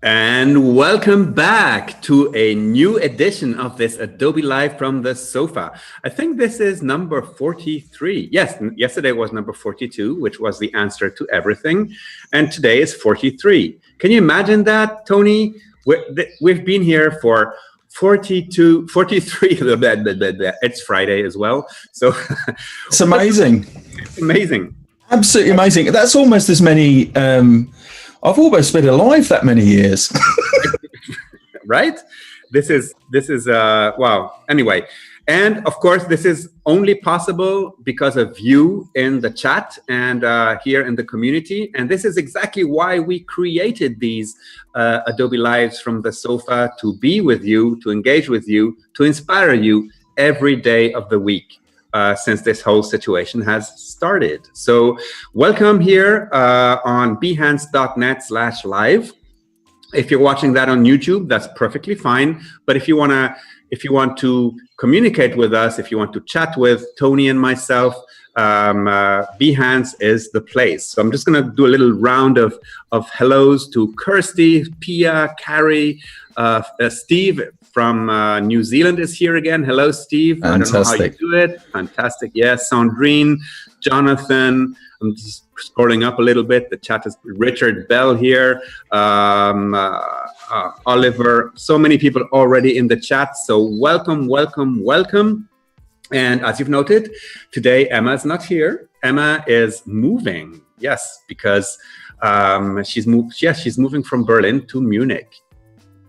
And welcome back to a new edition of this Adobe Live from the Sofa. I think this is number 43. Yes, yesterday was number 42, which was the answer to everything. And today is 43. Can you imagine that, Tony? We've been here for 42, 43. It's Friday as well. So it's amazing. It's amazing. Absolutely amazing. That's almost as many... I've almost been alive that many years. Right? This is wow. Anyway, and of course, this is only possible because of you in the chat and here in the community. And this is exactly why we created these Adobe Lives from the Sofa, to be with you, to engage with you, to inspire you every day of the week. Since this whole situation has started. So welcome here on behance.net/live. If you're watching that on YouTube, that's perfectly fine. But if you want to communicate with us, if you want to chat with Tony and myself, Behance is the place. So I'm just going to do a little round of hellos to Kirsty, Pia, Carrie, Steve from New Zealand is here again. Hello, Steve. Fantastic. I don't know how you do it. Fantastic. Yes, Sandrine, Jonathan. I'm just scrolling up a little bit. The chat is Richard Bell here. Oliver. So many people already in the chat. So welcome, welcome, welcome. And as you've noted, today Emma is not here. Emma is moving. Yes, because she's moving from Berlin to Munich,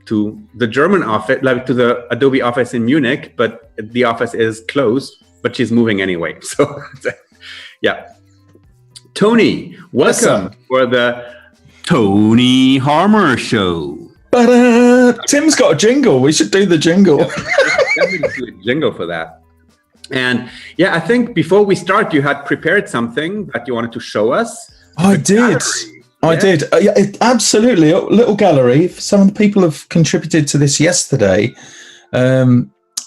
to the German office, like to the Adobe office in Munich, but the office is closed, but she's moving anyway. So yeah. Tony, welcome for the Tony Harmer Show. But Tim's got a jingle. We should do the jingle. Definitely do a jingle for that. And yeah, I think before we start, you had prepared something that you wanted to show us. I did. Yeah, absolutely. A little gallery. Some of the people have contributed to this yesterday,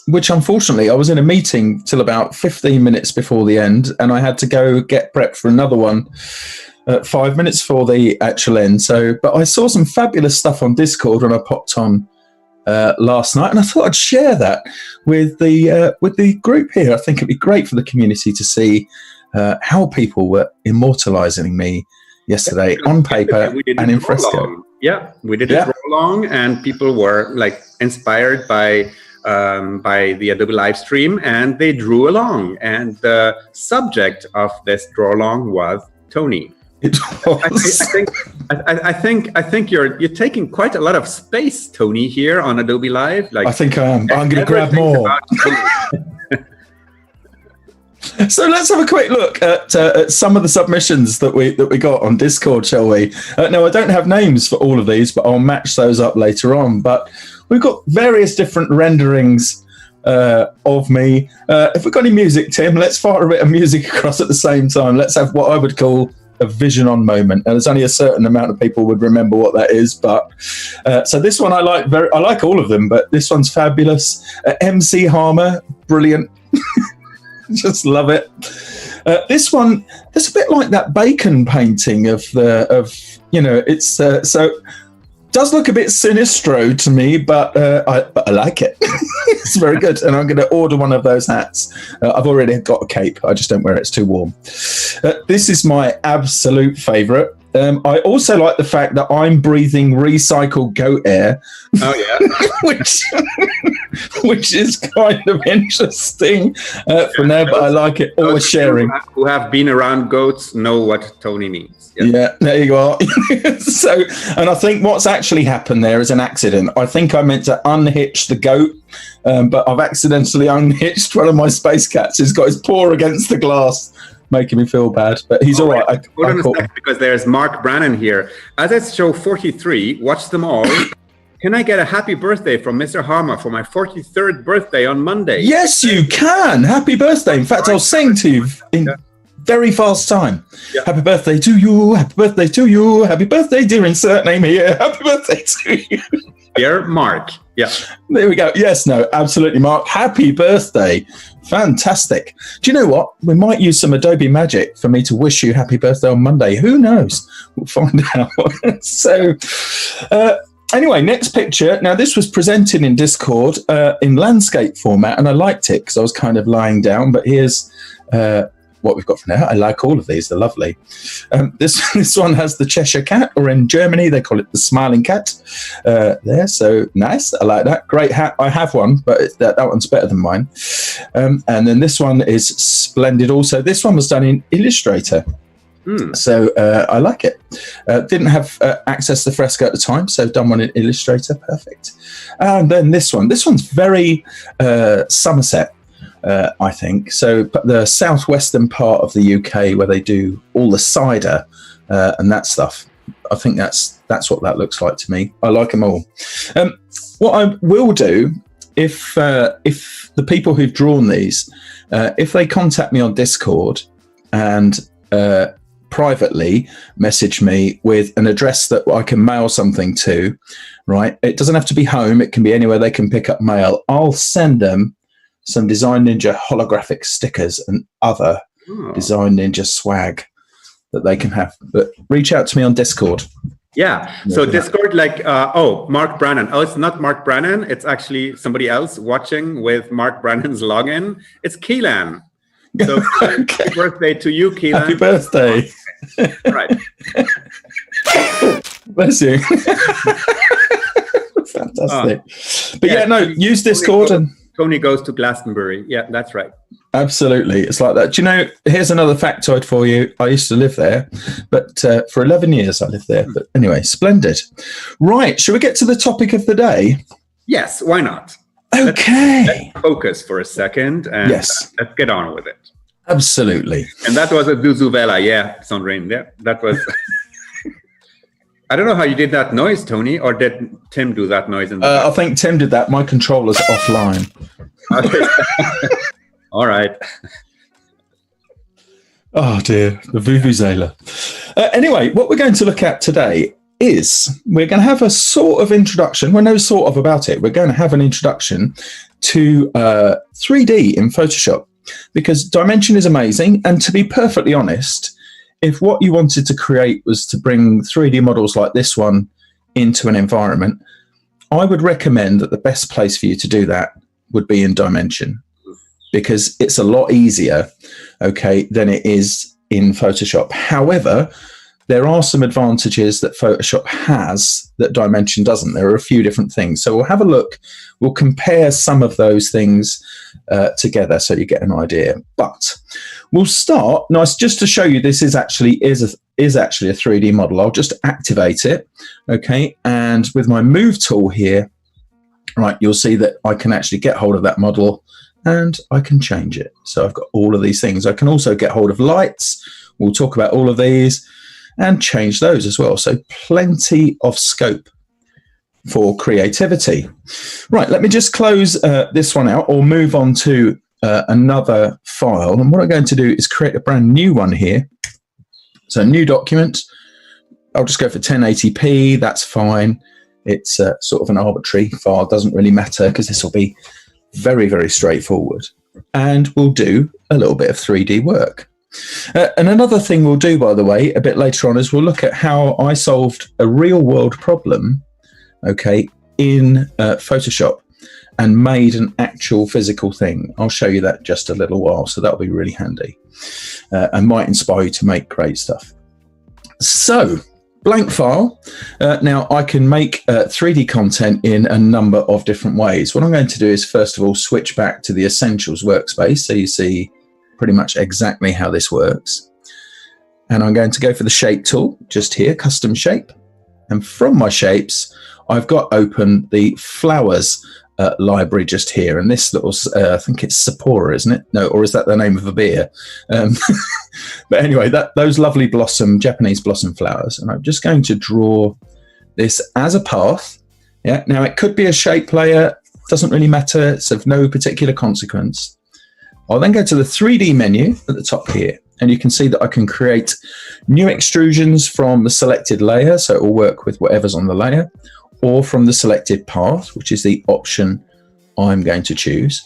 which unfortunately I was in a meeting till about 15 minutes before the end, and I had to go get prepped for another one 5 minutes for the actual end. So, but I saw some fabulous stuff on Discord when I popped on last night, and I thought I'd share that with the group here. I think it'd be great for the community to see how people were immortalizing me yesterday on paper and in fresco. Yeah, we did it roll along, and people were like inspired by the Adobe live stream, and they drew along. And the subject of this draw along was Tony. It was. I think you're taking quite a lot of space, Tony, here on Adobe Live. Like, I think I am. I'm going to grab more. So let's have a quick look at some of the submissions that we got on Discord, shall we? No, I don't have names for all of these, but I'll match those up later on. But we've got various different renderings of me. If we've got any music, Tim, let's fire a bit of music across at the same time. Let's have what I would call a vision on moment. And there's only a certain amount of people would remember what that is. But so this one I like all of them, but this one's fabulous. MC Harmer, brilliant. Just love it. This one, it's a bit like that Bacon painting it's so does look a bit sinistro to me, but I like it. It's very good, and I'm going to order one of those hats. I've already got a cape. I just don't wear it; it's too warm. This is my absolute favourite. I also like the fact that I'm breathing recycled goat air. Oh yeah, which is kind of interesting for now, but I like it. Always sharing. Who have been around goats know what Tony means. Yeah, there you are. So, and I think what's actually happened there is an accident. I think I meant to unhitch the goat, but I've accidentally unhitched one of my space cats. He's got his paw against the glass, making me feel bad, but he's all right. Hold on a sec, because there's Mark Brannan here. As I show 43, watch them all. Can I get a happy birthday from Mr. Harmer for my 43rd birthday on Monday? Yes, you can. Happy birthday. In fact, I'll sing to you in very fast time. Yeah. Happy birthday to you. Happy birthday to you. Happy birthday, dear insert name here. Happy birthday to you. Dear Mark. Yeah. There we go. Yes, no, absolutely, Mark. Happy birthday. Fantastic. Do you know what? We might use some Adobe magic for me to wish you happy birthday on Monday. Who knows? We'll find out. So, Anyway, next picture. Now, this was presented in Discord in landscape format, and I liked it because I was kind of lying down. But here's what we've got for now. I like all of these. They're lovely. This one has the Cheshire Cat, or in Germany, they call it the Smiling Cat. There, so nice. I like that. Great hat. I have one, but that one's better than mine. And then this one is splendid also. This one was done in Illustrator. So I like it. Didn't have access to Fresco at the time, so done one in Illustrator. Perfect. And then this one's very Somerset, I think. So the southwestern part of the UK, where they do all the cider and that stuff. I think that's what that looks like to me. I like them all. What I will do, if the people who've drawn these, if they contact me on Discord and privately message me with an address that I can mail something to, right? It doesn't have to be home. It can be anywhere they can pick up mail. I'll send them some Design Ninja holographic stickers and other Design Ninja swag that they can have. But reach out to me on Discord. Yeah. So Discord, like, Mark Brannan. Oh, it's not Mark Brannan. It's actually somebody else watching with Mark Brannan's login. It's Keelan. So happy birthday to you, Keelan. Happy birthday. Right. Bless you. Fantastic. But yeah, no, use Discord and Tony goes to Glastonbury. Yeah, that's right. Absolutely. It's like that. Do you know, here's another factoid for you. I used to live there, but for 11 years I lived there. But anyway, splendid. Right. Shall we get to the topic of the day? Yes, why not? Okay. Let's focus for a second and let's get on with it. Absolutely. And that was a Duzuvela. Yeah, Sandrine. Yeah, that was... I don't know how you did that noise, Tony, or did Tim do that noise? I think Tim did that. My controller's offline. All right. Oh, dear. The Vuvuzela. Anyway, what we're going to look at today is we're going to have a sort of introduction. Well, no sort of about it. We're going to have an introduction to 3D in Photoshop, because Dimension is amazing. And to be perfectly honest, if what you wanted to create was to bring 3D models like this one into an environment, I would recommend that the best place for you to do that would be in Dimension, because it's a lot easier, okay, than it is in Photoshop. However, there are some advantages that Photoshop has that Dimension doesn't. There are a few different things. So we'll have a look. We'll compare some of those things together so you get an idea. But we'll start, nice, just to show you this is actually a 3D model. I'll just activate it, okay? And with my Move tool here, right, you'll see that I can actually get hold of that model and I can change it. So I've got all of these things. I can also get hold of lights. We'll talk about all of these and change those as well. So plenty of scope for creativity. Right, let me just close this one out or move on to another file. And what I'm going to do is create a brand new one here. So new document. I'll just go for 1080p. That's fine. It's sort of an arbitrary file. Doesn't really matter because this will be very, very straightforward. And we'll do a little bit of 3D work. And another thing we'll do, by the way, a bit later on is we'll look at how I solved a real world problem, okay, in Photoshop and made an actual physical thing. I'll show you that just a little while, so that'll be really handy and might inspire you to make great stuff. So, blank file. Now, I can make 3D content in a number of different ways. What I'm going to do is, first of all, switch back to the Essentials workspace so you see pretty much exactly how this works. And I'm going to go for the Shape tool, just here, Custom Shape. And from my shapes, I've got open the Flowers library just here. And this little, I think it's Sapporo, isn't it? No, or is that the name of a beer? But anyway, those lovely Japanese blossom flowers. And I'm just going to draw this as a path. Yeah. Now, it could be a shape layer. Doesn't really matter. It's of no particular consequence. I'll then go to the 3D menu at the top here, and you can see that I can create new extrusions from the selected layer, so it will work with whatever's on the layer, or from the selected path, which is the option I'm going to choose.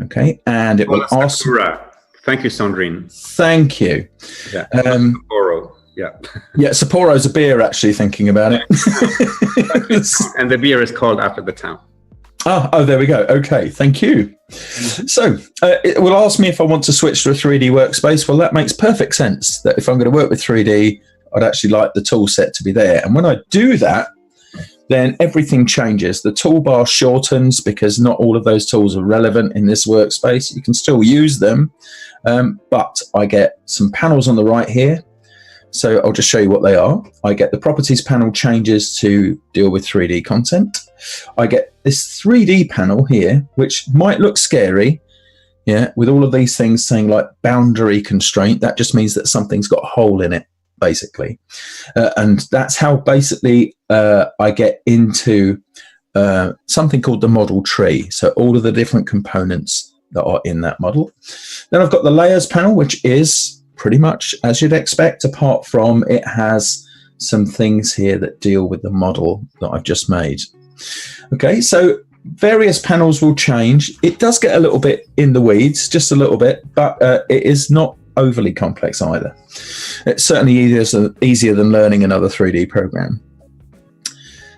Okay, and it will ask... Thank you, Sandrine. Thank you. Yeah. Yeah. Yeah, Sapporo's a beer, actually, thinking about it. And the beer is called after the town. Oh, there we go. Okay, thank you. So it will ask me if I want to switch to a 3D workspace. Well, that makes perfect sense, that if I'm going to work with 3D, I'd actually like the tool set to be there. And when I do that, then everything changes. The toolbar shortens because not all of those tools are relevant in this workspace. You can still use them, but I get some panels on the right here. So I'll just show you what they are. I get the properties panel changes to deal with 3D content. I get this 3D panel here, which might look scary, yeah, with all of these things saying like boundary constraint. That just means that something's got a hole in it, basically. And that's how basically I get into something called the model tree. So all of the different components that are in that model. Then I've got the layers panel, which is pretty much as you'd expect, apart from it has some things here that deal with the model that I've just made. Okay, so various panels will change. It does get a little bit in the weeds, just a little bit, but it is not overly complex either. It's certainly easier than learning another 3D program.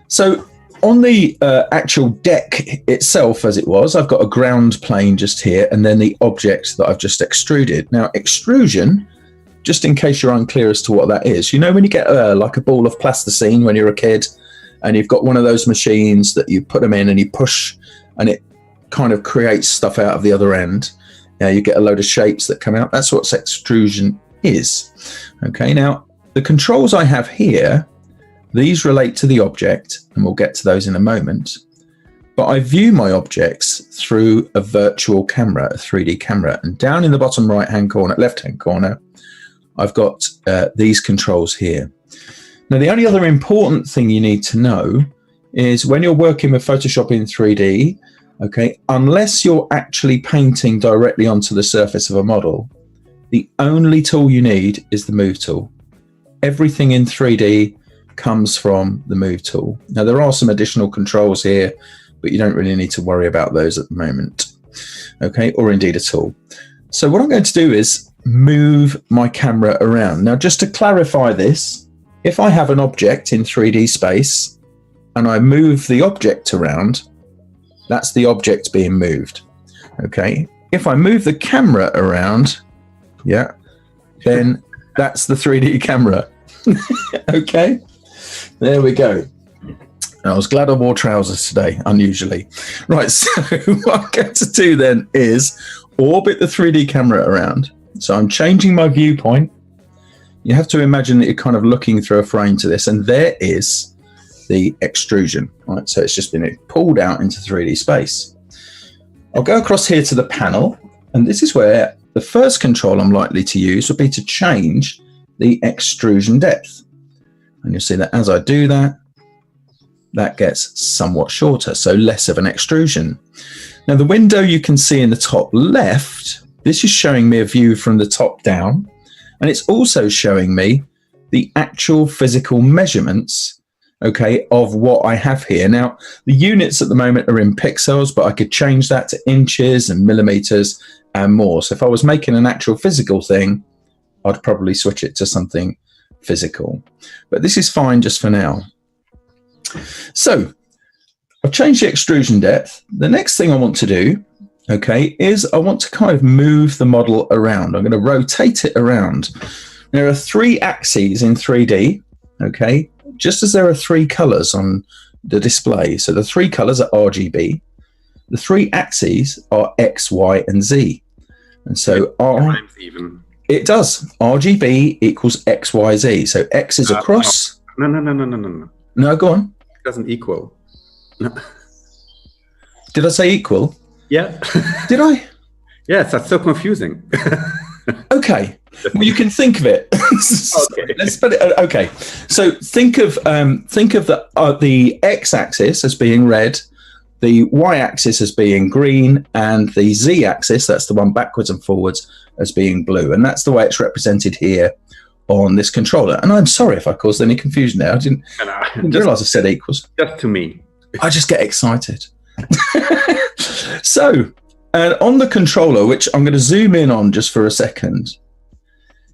So on the actual deck itself, as it was, I've got a ground plane just here, and then the object that I've just extruded. Now, extrusion, just in case you're unclear as to what that is, you know when you get like a ball of plasticine when you're a kid, and you've got one of those machines that you put them in and you push, and it kind of creates stuff out of the other end. You get a load of shapes that come out. That's what extrusion is. Okay, now the controls I have here, these relate to the object, and we'll get to those in a moment. But I view my objects through a virtual camera, a 3D camera. And down in the bottom right-hand corner, left-hand corner, I've got these controls here. Now, the only other important thing you need to know is when you're working with Photoshop in 3D, okay, unless you're actually painting directly onto the surface of a model, the only tool you need is the Move tool. Everything in 3D comes from the Move tool. Now, there are some additional controls here, but you don't really need to worry about those at the moment, okay, or indeed at all. So what I'm going to do is move my camera around. Now, just to clarify this, if I have an object in 3D space and I move the object around, that's the object being moved, okay? If I move the camera around, yeah, then that's the 3D camera, okay? There we go. I was glad I wore trousers today, unusually. Right, so what I'm going to do then is orbit the 3D camera around. So I'm changing my viewpoint. You have to imagine that you're kind of looking through a frame to this, and there is the extrusion, right? So it's just been pulled out into 3D space. I'll go across here to the panel, and this is where the first control I'm likely to use would be to change the extrusion depth. And you'll see that as I do that, that gets somewhat shorter, so less of an extrusion. Now, the window you can see in the top left, this is showing me a view from the top down, and it's also showing me the actual physical measurements, okay, of what I have here. Now, the units at the moment are in pixels, but I could change that to inches and millimeters and more. So if I was making an actual physical thing, I'd probably switch it to something physical. But this is fine just for now. So I've changed the extrusion depth. The next thing I want to do, okay, is I want to kind of move the model around. I'm going to rotate it around. There are 3 axes in 3D, okay, just as there are 3 colors on the display. So the 3 colors are RGB. The 3 axes are X, Y, and Z. And so it does. RGB equals X, Y, Z. So X is across. No. No, go on. It doesn't equal. No. Did I say equal? Yeah. Did I? Yes, that's so confusing. Okay. Well, you can think of it. Okay. Let's put it. Okay. So think of the x-axis as being red, the y-axis as being green, and the z-axis, that's the one backwards and forwards, as being blue. And that's the way it's represented here on this controller. And I'm sorry if I caused any confusion there. I didn't realize I said equals. Just to me. I just get excited. So, on the controller, which I'm going to zoom in on just for a second,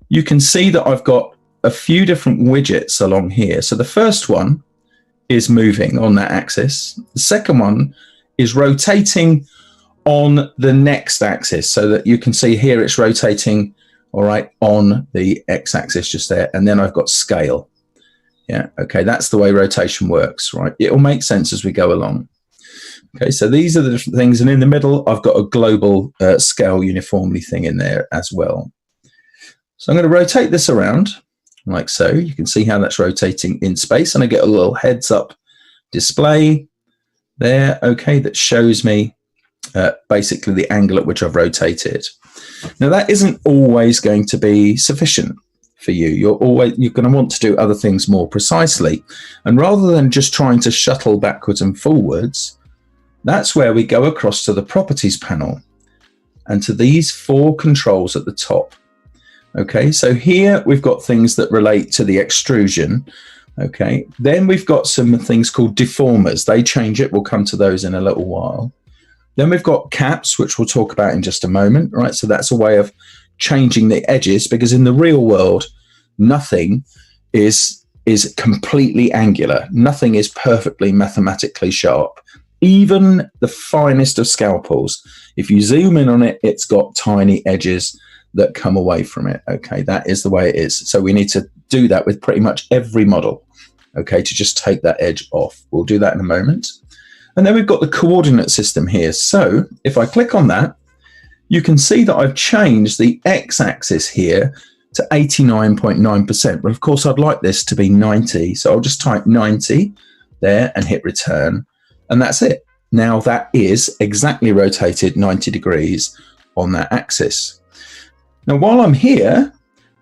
you can see that I've got a few different widgets along here. So the first one is moving on that axis. The second one is rotating on the next axis, so that you can see here it's rotating, all right, on the x-axis just there. And then I've got scale. Yeah, okay, that's the way rotation works, right? It'll make sense as we go along. Okay, so these are the different things. And in the middle, I've got a global scale uniformly thing in there as well. So I'm going to rotate this around like so. You can see how that's rotating in space. And I get a little heads up display there, okay, that shows me basically the angle at which I've rotated. Now, that isn't always going to be sufficient for you. You're going to want to do other things more precisely. And rather than just trying to shuttle backwards and forwards, that's where we go across to the properties panel and to these 4 controls at the top. Okay, so here we've got things that relate to the extrusion. Okay, then we've got some things called deformers. They change it. We'll come to those in a little while. Then we've got caps, which we'll talk about in just a moment, right? So that's a way of changing the edges, because in the real world, nothing is completely angular. Nothing is perfectly mathematically sharp. Even the finest of scalpels, if you zoom in on it, it's got tiny edges that come away from it. Okay, that is the way it is. So we need to do that with pretty much every model, okay, to just take that edge off. We'll do that in a moment. And then we've got the coordinate system here. So if I click on that, you can see that I've changed the x-axis here to 89.9%. But of course, I'd like this to be 90. So I'll just type 90 there and hit return. And that's it. Now that is exactly rotated 90 degrees on that axis. Now, while I'm here,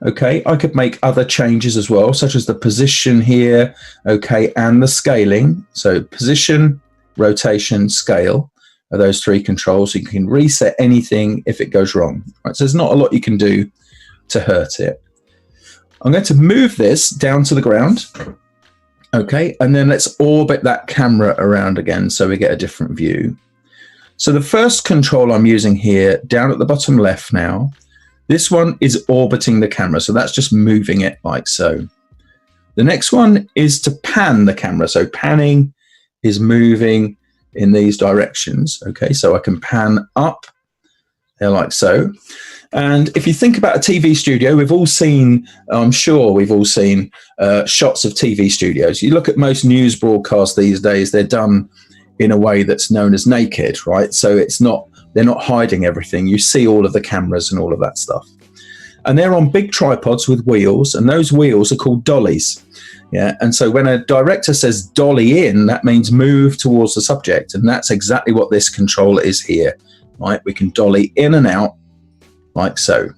okay, I could make other changes as well, such as the position here, okay, and the scaling. So position, rotation, scale are those 3 controls. You can reset anything if it goes wrong. Right? So there's not a lot you can do to hurt it. I'm going to move this down to the ground. Okay, and then let's orbit that camera around again so we get a different view. So the first control I'm using here, down at the bottom left now, this one is orbiting the camera. So that's just moving it like so. The next one is to pan the camera. So panning is moving in these directions. Okay, so I can pan up there like so. And if you think about a TV studio, we've all seen, I'm sure we've all seen shots of TV studios. You look at most news broadcasts these days, they're done in a way that's known as naked, right? So it's not, they're not hiding everything. You see all of the cameras and all of that stuff. And they're on big tripods with wheels, and those wheels are called dollies. Yeah, and so when a director says dolly in, that means move towards the subject. And that's exactly what this control is here, right? We can dolly in and out like so,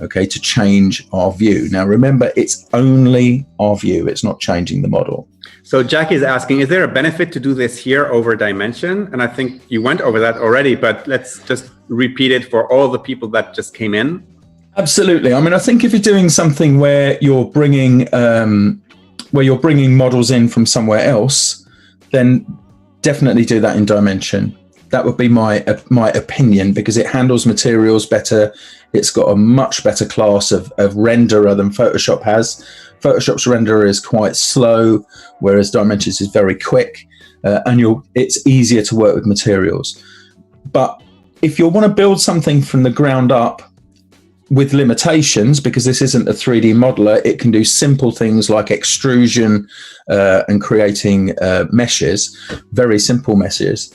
okay, to change our view. Now, remember, it's only our view. It's not changing the model. So Jackie is asking, is there a benefit to do this here over dimension? And I think you went over that already, but let's just repeat it for all the people that just came in. Absolutely. I mean, I think if you're doing something where you're bringing models in from somewhere else, then definitely do that in dimension. That would be my opinion, because it handles materials better. It's got a much better class of renderer than Photoshop has. Photoshop's renderer is quite slow, whereas Dimensions is very quick, and it's easier to work with materials. But if you want to build something from the ground up with limitations, because this isn't a 3D modeler, it can do simple things like extrusion and creating meshes, very simple meshes,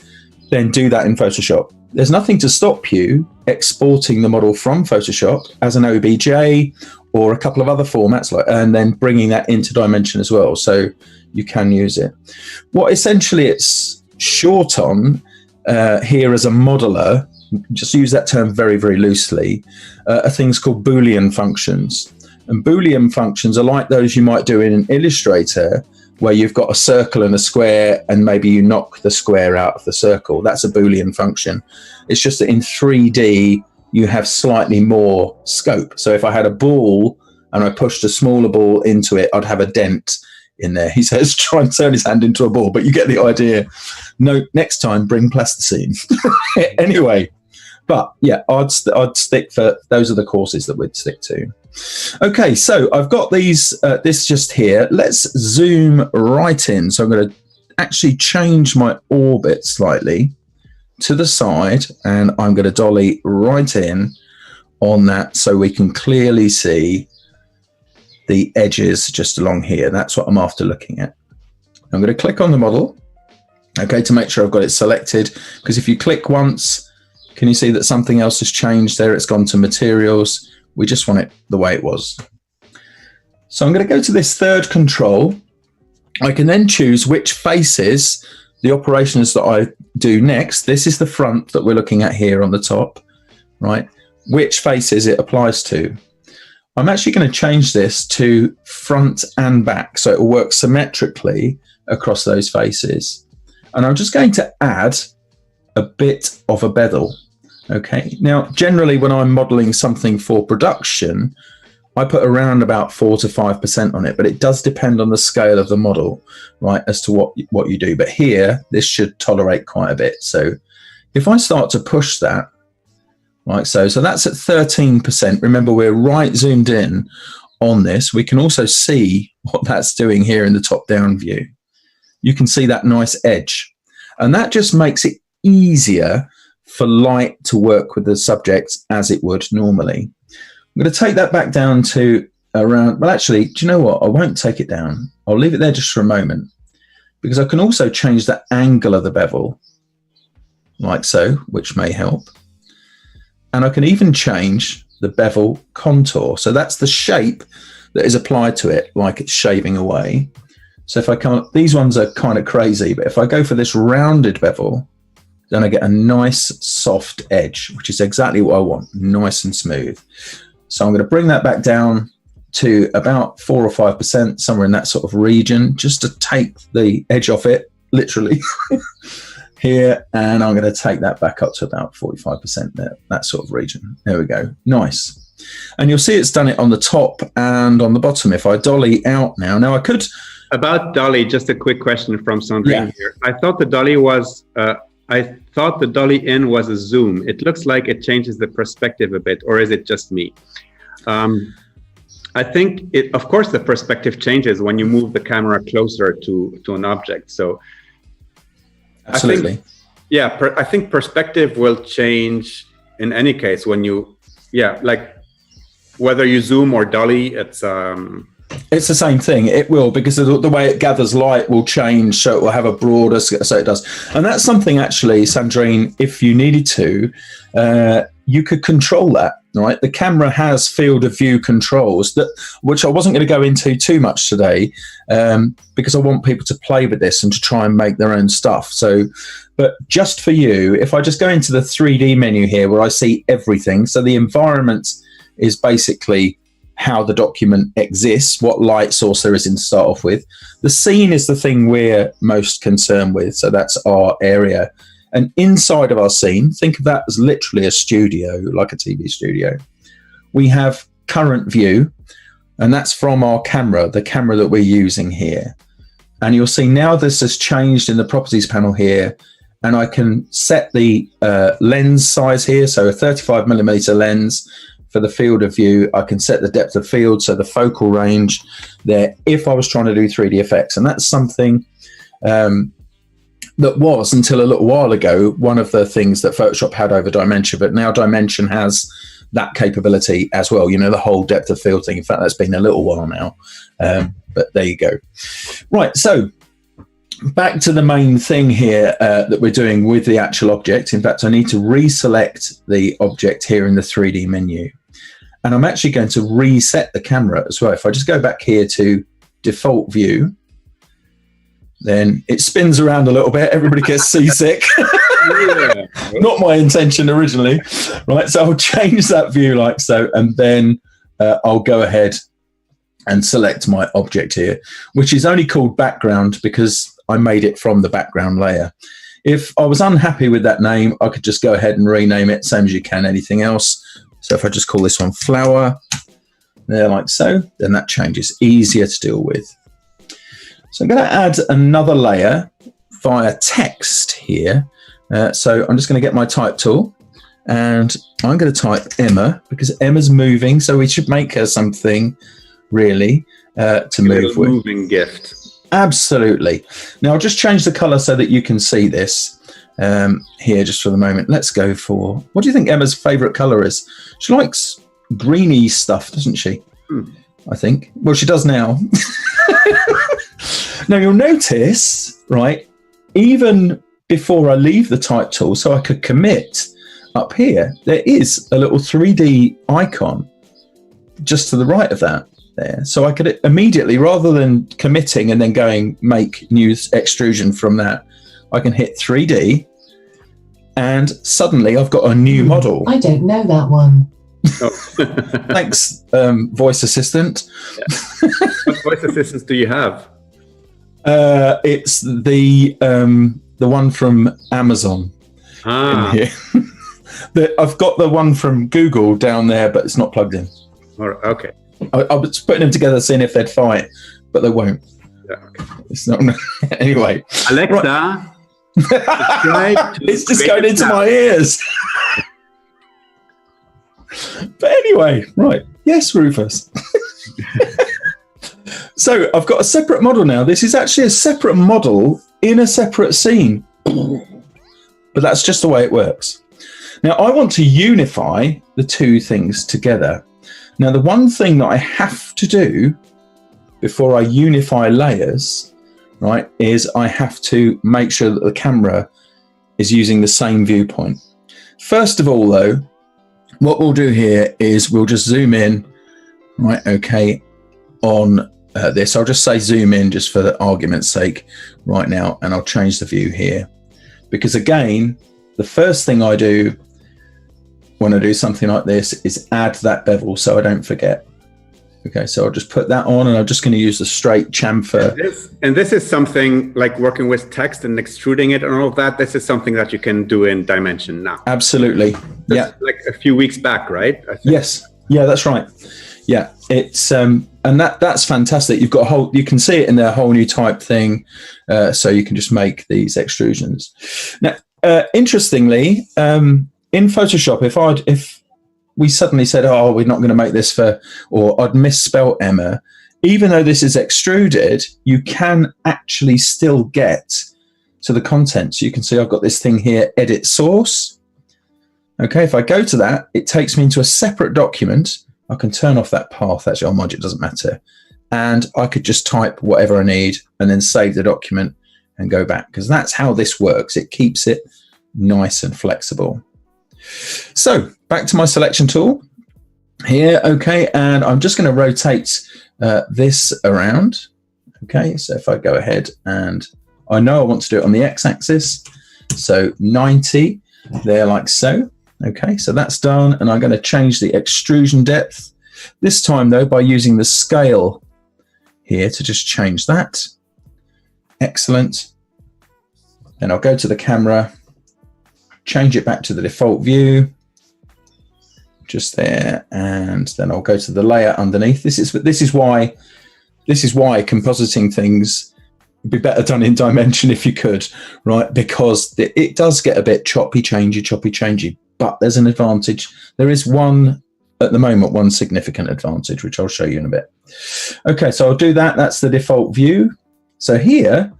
then do that in Photoshop. There's nothing to stop you exporting the model from Photoshop as an OBJ or a couple of other formats, and then bringing that into Dimension as well. So you can use it. What essentially it's short on here as a modeler, just use that term very, very loosely, are things called Boolean functions. And Boolean functions are like those you might do in an Illustrator, where you've got a circle and a square, and maybe you knock the square out of the circle. That's a Boolean function. It's just that in 3D, you have slightly more scope. So if I had a ball and I pushed a smaller ball into it, I'd have a dent in there. He says, try and turn his hand into a ball, but you get the idea. No, next time, bring plasticine. Anyway, But yeah, I'd stick for, those are the courses that we'd stick to. Okay, so I've got these, this just here. Let's zoom right in. So I'm going to actually change my orbit slightly to the side, and I'm going to dolly right in on that so we can clearly see the edges just along here. That's what I'm after looking at. I'm going to click on the model, okay, to make sure I've got it selected, because if you click once, can you see that something else has changed there? It's gone to materials. We just want it the way it was. So I'm going to go to this third control. I can then choose which faces the operations that I do next. This is the front that we're looking at here on the top, right? Which faces it applies to. I'm actually going to change this to front and back, so it will work symmetrically across those faces. And I'm just going to add a bit of a bevel. Okay, now generally when I'm modeling something for production, I put around about 4 to 5% on it, but it does depend on the scale of the model, right, as to what you do. But here, this should tolerate quite a bit. So if I start to push that, like so that's at 13%. Remember, we're right zoomed in on this. We can also see what that's doing here in the top-down view. You can see that nice edge. And that just makes it easier for light to work with the subject as it would normally. I'm going to take that back down to around, well, actually, do you know what? I won't take it down. I'll leave it there just for a moment, because I can also change the angle of the bevel, like so, which may help. And I can even change the bevel contour. So that's the shape that is applied to it, like it's shaving away. So if I come, these ones are kind of crazy, but if I go for this rounded bevel, then I get a nice soft edge, which is exactly what I want, nice and smooth. So I'm going to bring that back down to about 4 or 5%, somewhere in that sort of region, just to take the edge off it, literally, here. And I'm going to take that back up to about 45% there, that sort of region. There we go. Nice. And you'll see it's done it on the top and on the bottom. If I dolly out now I could... About dolly, just a quick question from Sandrine here. I thought the dolly was... I thought the dolly in was a zoom. It looks like it changes the perspective a bit, or is it just me? I think it, of course, the perspective changes when you move the camera closer to an object. So, absolutely, I think perspective will change in any case when you, like whether you zoom or dolly, it's the same thing. It will, because the way it gathers light will change, so it will have a broader, so it does. And that's something actually, Sandrine, if you needed to, you could control that, right? The camera has field of view controls, which I wasn't going to go into too much today, because I want people to play with this and to try and make their own stuff. So, but just for you, if I just go into the 3D menu here where I see everything, so the environment is basically how the document exists, what light source there is in to start off with. The scene is the thing we're most concerned with, so that's our area. And inside of our scene, think of that as literally a studio, like a TV studio. We have current view, and that's from our camera, the camera that we're using here. And you'll see now this has changed in the properties panel here, and I can set the lens size here, so a 35mm lens. For the field of view, I can set the depth of field, so the focal range there, if I was trying to do 3D effects. And that's something that was, until a little while ago, one of the things that Photoshop had over Dimension, but now Dimension has that capability as well, you know, the whole depth of field thing. In fact, that's been a little while now, but there you go. Right, so back to the main thing here that we're doing with the actual object. In fact, I need to reselect the object here in the 3D menu. And I'm actually going to reset the camera as well. If I just go back here to default view, then it spins around a little bit. Everybody gets seasick. Not my intention originally. Right, so I'll change that view like so, and then I'll go ahead and select my object here, which is only called background because I made it from the background layer. If I was unhappy with that name, I could just go ahead and rename it, same as you can anything else. So if I just call this one flower, there like so, then that changes, easier to deal with. So I'm going to add another layer via text here. So I'm just going to get my type tool, And I'm going to type Emma because Emma's moving, so we should make her something really to move with. Moving gift. Absolutely. Now I'll just change the color so that you can see this here just for the moment. Let's go for, what do you think Emma's favorite color is? She likes greeny stuff, doesn't she? I think. Well, she does now. Now you'll notice, right, even before I leave the type tool, so I could commit, up here, there is a little 3D icon just to the right of that there. So I could immediately, rather than committing and then going make new extrusion from that, I can hit 3D and suddenly I've got a new model. I don't know that one. Oh. Thanks, voice assistant. Yeah. What voice assistants do you have? It's the one from Amazon. In here. I've got the one from Google down there, but it's not plugged in. Okay. I was putting them together, seeing if they'd fight, but they won't. Yeah, okay. It's not. Anyway, Alexa, right. It's just going into my ears. But anyway, right. Yes, Rufus. So I've got a separate model now. This is actually a separate model in a separate scene, but that's just the way it works. Now I want to unify the two things together. Now the one thing that I have to do before I unify layers, right, is I have to make sure that the camera is using the same viewpoint. First of all though, what we'll do here is we'll just zoom in, right, okay, on this. I'll just say zoom in just for the argument's sake right now, and I'll change the view here. Because again, the first thing I do when I do something like this is add that bevel so I don't forget. Okay, so I'll just put that on and I'm just going to use the straight chamfer. And this is something like working with text and extruding it and all of that. This is something that you can do in Dimension now. Absolutely. Yeah. Like a few weeks back, right? I think. Yes. Yeah, that's right. Yeah, it's and that's fantastic. You've got a whole, you can see it in their whole new type thing. So you can just make these extrusions. Now, interestingly, in Photoshop, if we suddenly said, oh, we're not going to make this for, or I'd misspelled Emma, even though this is extruded, you can actually still get to the content. So you can see I've got this thing here, edit source. Okay, if I go to that, it takes me into a separate document. I can turn off that path, actually, on Mod, it doesn't matter. And I could just type whatever I need and then save the document and go back, because that's how this works. It keeps it nice and flexible. So back to my selection tool here. Okay, and I'm just going to rotate this around. Okay, so if I go ahead and I know I want to do it on the x-axis, so 90 there, like so. Okay, so that's done, and I'm going to change the extrusion depth this time though by using the scale here to just change that. Excellent. Then I'll go to the camera, change it back to the default view, just there, and then I'll go to the layer underneath. This is why compositing things would be better done in Dimension if you could, right? Because it does get a bit choppy changey, but there's an advantage. There is one at the moment, one significant advantage, which I'll show you in a bit. Okay, so I'll do that. That's the default view. So here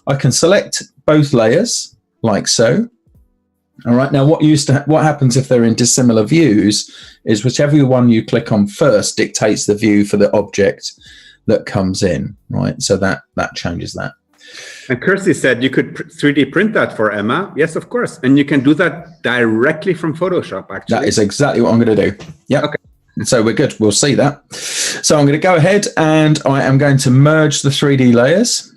I can select both layers like so. All right, now what happens if they're in dissimilar views is whichever one you click on first dictates the view for the object that comes in, right? So that changes that. And Kirsty said you could 3D print that for Emma. Yes, of course. And you can do that directly from Photoshop, actually. That is exactly what I'm going to do. Yeah. Okay. So we're good. We'll see that. So I'm going to go ahead and I am going to merge the 3D layers.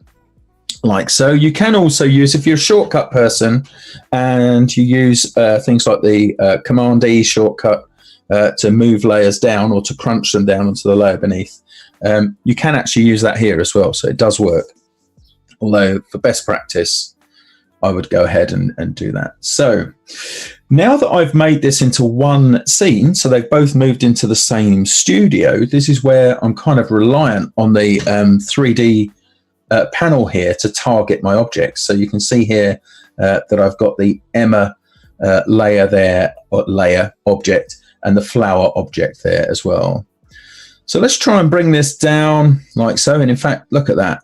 Like so. You can also use, if you're a shortcut person and you use things like the Command E shortcut to move layers down or to crunch them down onto the layer beneath, you can actually use that here as well. So it does work. Although for best practice, I would go ahead and do that. So now that I've made this into one scene, so they've both moved into the same studio, this is where I'm kind of reliant on the 3D panel here to target my objects. So you can see here that I've got the Emma layer there, or layer object, and the flower object there as well. So let's try and bring this down like so. And in fact, look at that.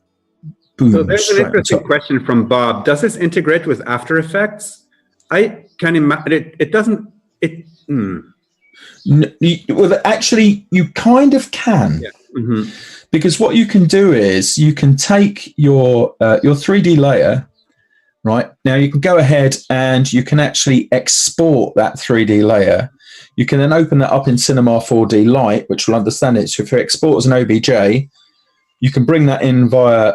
Boom, so there's an interesting question from Bob. Does this integrate with After Effects? I can imagine it doesn't. Well, actually, you kind of can. Yeah. Mm-hmm. Because what you can do is you can take your 3D layer, right? Now you can go ahead and you can actually export that 3D layer. You can then open that up in Cinema 4D Lite, which will understand it. So if you export as an OBJ, you can bring that in via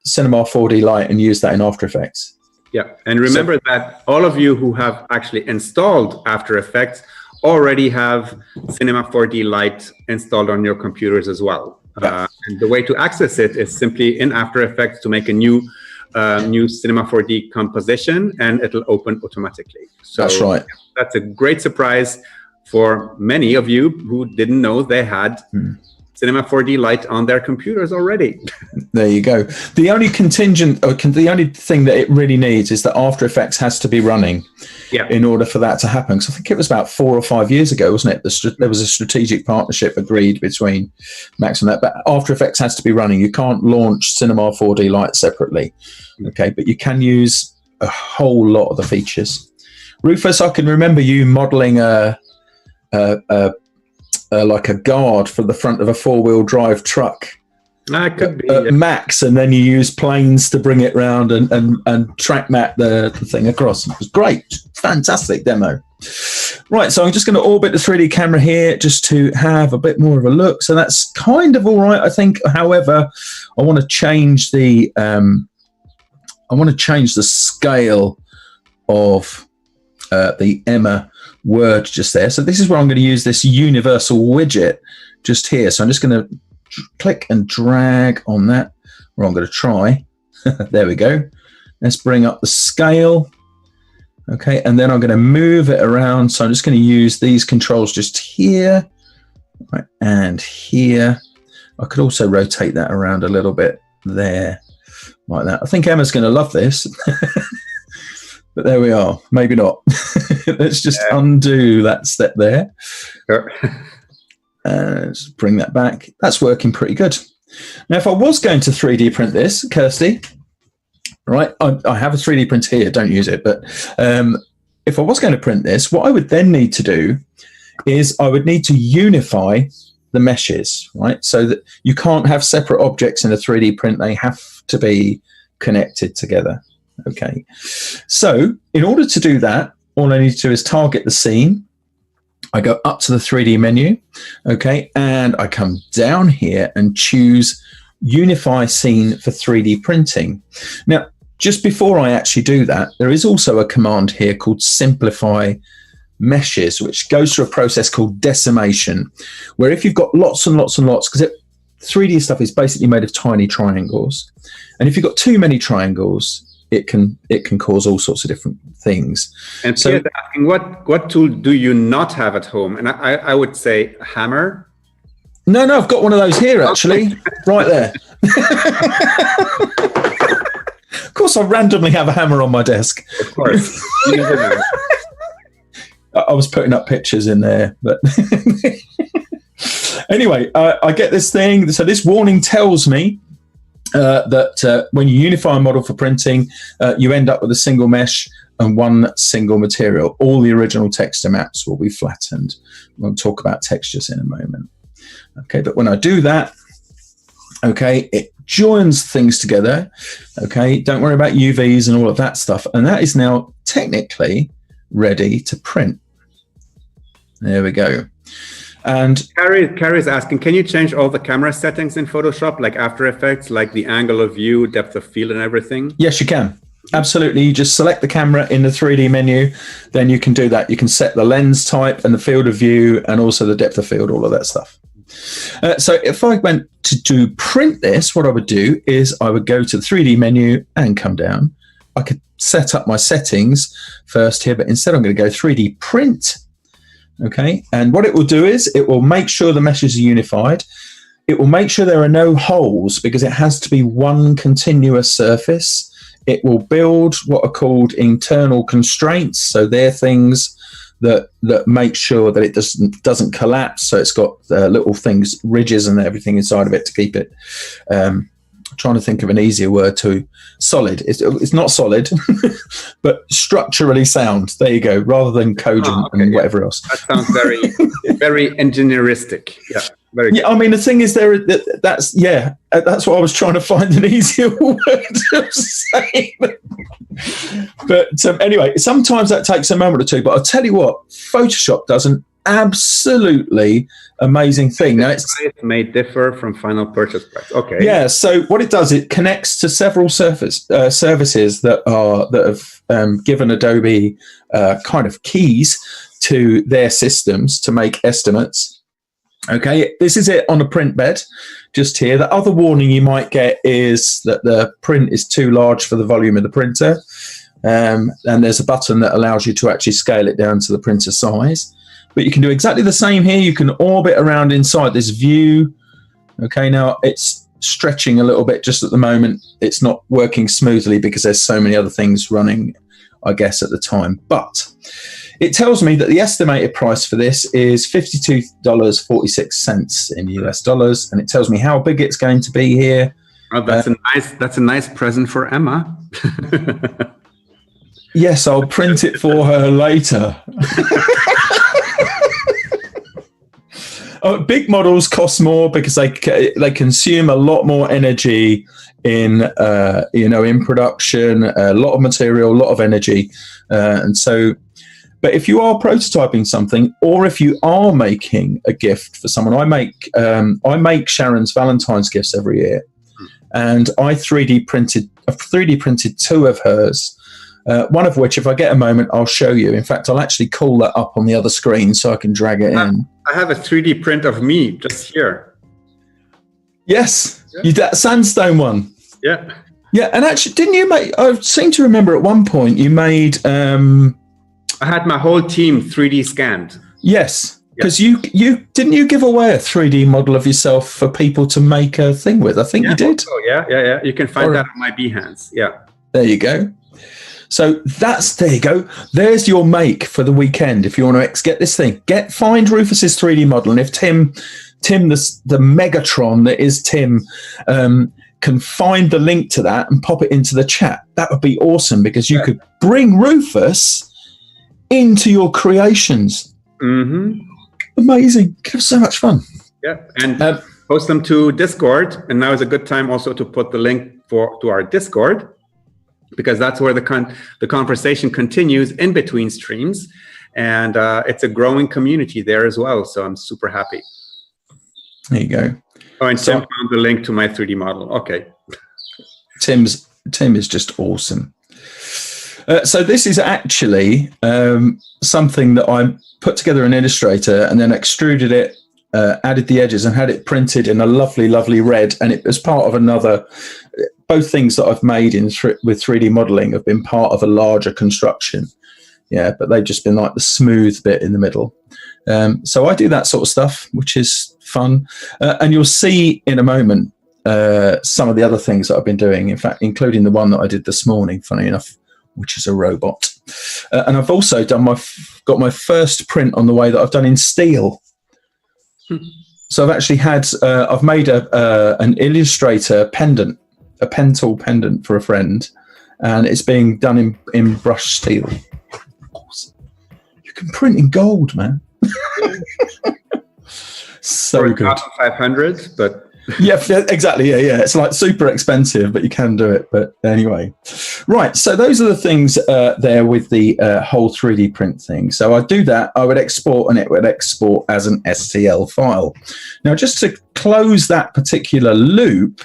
Cinema 4D Lite and use that in After Effects. Yeah, and remember that all of you who have actually installed After Effects already have Cinema 4D Lite installed on your computers as well. Yeah. And the way to access it is simply in After Effects to make a new Cinema 4D composition, and it'll open automatically. So that's right. That's a great surprise for many of you who didn't know they had Cinema 4D Lite on their computers already. There you go. The only the only thing that it really needs is that After Effects has to be running in order for that to happen. So I think it was about 4 or 5 years ago, wasn't it? There was a strategic partnership agreed between Max and that, but After Effects has to be running. You can't launch Cinema 4D Lite separately, okay? But you can use a whole lot of the features. Rufus, I can remember you modeling like a guard for the front of a 4-wheel drive truck. Could be, Max, and then you use planes to bring it round and track map the thing across. It was great. Fantastic demo. Right, so I'm just going to orbit the 3D camera here just to have a bit more of a look. So that's kind of all right, I think. However, I want to change the scale of the Emma word just there. So this is where I'm going to use this universal widget just here. So I'm just going to click and drag on that, or I'm going to try. There we go. Let's bring up the scale. Okay, and then I'm going to move it around. So I'm just going to use these controls just here, right, and here. I could also rotate that around a little bit there, like that. I think Emma's going to love this. But there we are. Maybe not. Let's just undo that step there. Sure. Let's bring that back. That's working pretty good. Now, if I was going to 3D print this, Kirsty, right, I have a 3D print here. Don't use it. But if I was going to print this, what I would then need to do is I would need to unify the meshes, right? So that you can't have separate objects in a 3D print. They have to be connected together. Okay, so in order to do that, all I need to do is target the scene. I go up to the 3D menu, okay, and I come down here and choose Unify Scene for 3D printing. Now, just before I actually do that, there is also a command here called Simplify Meshes, which goes through a process called decimation, where if you've got lots and lots and lots, because 3D stuff is basically made of tiny triangles, and if you've got too many triangles, it can cause all sorts of different things. And so asking, what tool do you not have at home? And I would say hammer. No, I've got one of those here actually, right there. Of course, I randomly have a hammer on my desk. Of course, you never know. I was putting up pictures in there, but anyway, I get this thing. So this warning tells me that when you unify a model for printing, you end up with a single mesh and one single material. All the original texture maps will be flattened. We'll talk about textures in a moment. Okay, but when I do that, okay, it joins things together. Okay, don't worry about UVs and all of that stuff. And that is now technically ready to print. There we go. And Carrie's asking, can you change all the camera settings in Photoshop, like After Effects, like the angle of view, depth of field and everything? Yes, you can. Absolutely. You just select the camera in the 3D menu, then you can do that. You can set the lens type and the field of view and also the depth of field, all of that stuff. So if I went to print this, what I would do is I would go to the 3D menu and come down. I could set up my settings first here, but instead I'm going to go 3D print. Okay, and what it will do is it will make sure the meshes are unified. It will make sure there are no holes because it has to be one continuous surface it will build what are called internal constraints. So they're things that make sure that it doesn't collapse. So it's got little things, ridges and everything inside of it to keep it. Trying to think of an easier word to solid. It's not solid, but structurally sound. There you go. Rather than cogent and whatever else. That sounds very, very engineeristic. Yeah, very good. Yeah, I mean, the thing is, that's what I was trying to find an easier word of saying. But anyway, sometimes that takes a moment or two. But I'll tell you what, Photoshop does an absolutely amazing thing. Now, it may differ from final purchase price. Okay. Yeah. So what it does, it connects to several services that have given Adobe kind of keys to their systems to make estimates. Okay, this is it on a print bed just here. The other warning you might get is that the print is too large for the volume of the printer. And there's a button that allows you to actually scale it down to the printer size. But you can do exactly the same here. You can orbit around inside this view. Okay, now it's stretching a little bit just at the moment. It's not working smoothly because there's so many other things running, I guess, at the time. But it tells me that the estimated price for this is $52.46 in US dollars, and it tells me how big it's going to be here. Oh, that's a nice present for Emma. Yes, I'll print it for her later. Big models cost more because they consume a lot more energy in production, a lot of material, a lot of energy, and so. But if you are prototyping something, or if you are making a gift for someone, I make Sharon's Valentine's gifts every year, and I 3D printed two of hers. One of which, if I get a moment, I'll show you. In fact, I'll actually call that up on the other screen so I can drag it in. I have a 3D print of me just here. Yes, yeah. That sandstone one. Yeah. Yeah, and actually, didn't you make? I seem to remember at one point you made. I had my whole team 3D scanned. Yes, because you didn't you give away a 3D model of yourself for people to make a thing with? I think you did. Oh yeah. You can find that on my Behance. Yeah. There you go. So there you go. There's your make for the weekend. If you want to get this thing, find Rufus's 3D model, and if Tim, the Megatron that is Tim, can find the link to that and pop it into the chat, that would be awesome because you could bring Rufus into your creations. Mm-hmm. Amazing. Could have so much fun. Yeah, and post them to Discord. And now is a good time also to put the link to our Discord, because that's where the conversation continues in between streams, and it's a growing community there as well. So I'm super happy. There you go. Oh, and Tim found the link to my 3D model. Okay. Tim is just awesome. So this is actually something that I put together in Illustrator and then extruded it, added the edges and had it printed in a lovely, lovely red. And it was part of another. Both things that I've made with 3D modeling have been part of a larger construction. Yeah, but they've just been like the smooth bit in the middle. So I do that sort of stuff, which is fun. And you'll see in a moment some of the other things that I've been doing, in fact, including the one that I did this morning, funny enough, which is a robot. And I've also got my first print on the way that I've done in steel. So I've actually I've made an Illustrator pendant, a pen tool pendant for a friend, and it's being done in brushed steel. You can print in gold, man. So good. 500, but yeah, exactly. Yeah. It's like super expensive, but you can do it. But anyway, right. So those are the things there with the whole 3D print thing. So I do that. I would export, and it would export as an STL file. Now, just to close that particular loop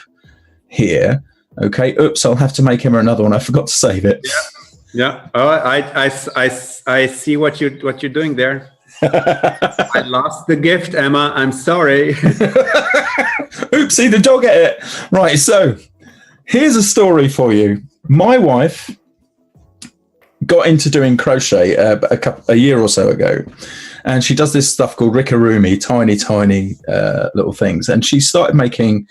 here. Okay. Oops. I'll have to make him another one. I forgot to save it. Yeah. Oh, I see what you're doing there. I lost the gift, Emma. I'm sorry. Oopsie, the dog ate it. Right, so here's a story for you. My wife got into doing crochet a year or so ago, and she does this stuff called rickarumi, tiny little things. And she started making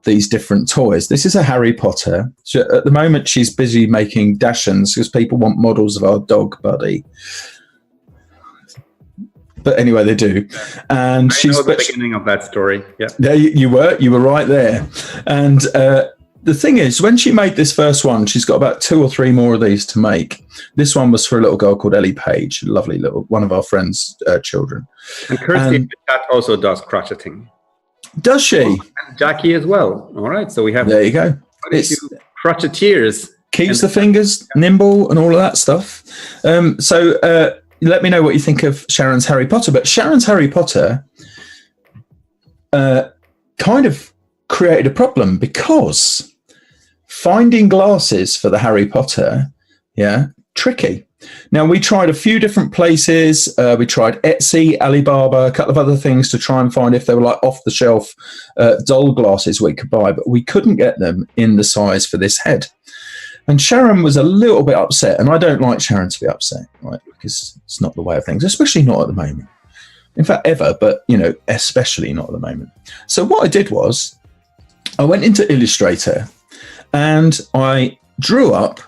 these different toys. This is a Harry Potter. So at the moment, she's busy making Dachshunds because people want models of our dog buddy. But anyway, they do. And I know the beginning of that story. Yeah, there you were right there. And the thing is, when she made this first one, she's got about 2 or 3 more of these to make. This one was for a little girl called Ellie Page, a lovely little one of our friends' children. And Kirsty in the chat also does crocheting. Does she? Oh, and Jackie as well. All right, so we have. There you go. It's crocheteers. Keeps the fingers nimble and all of that stuff. So let me know what you think of Sharon's Harry Potter. But Sharon's Harry Potter kind of created a problem because finding glasses for the Harry Potter, tricky. Now, we tried a few different places. We tried Etsy, Alibaba, a couple of other things to try and find if they were like off-the-shelf doll glasses we could buy, but we couldn't get them in the size for this head. And Sharon was a little bit upset, and I don't like Sharon to be upset, right? Because it's not the way of things, especially not at the moment. In fact, ever, but, especially not at the moment. So what I did was I went into Illustrator and I drew up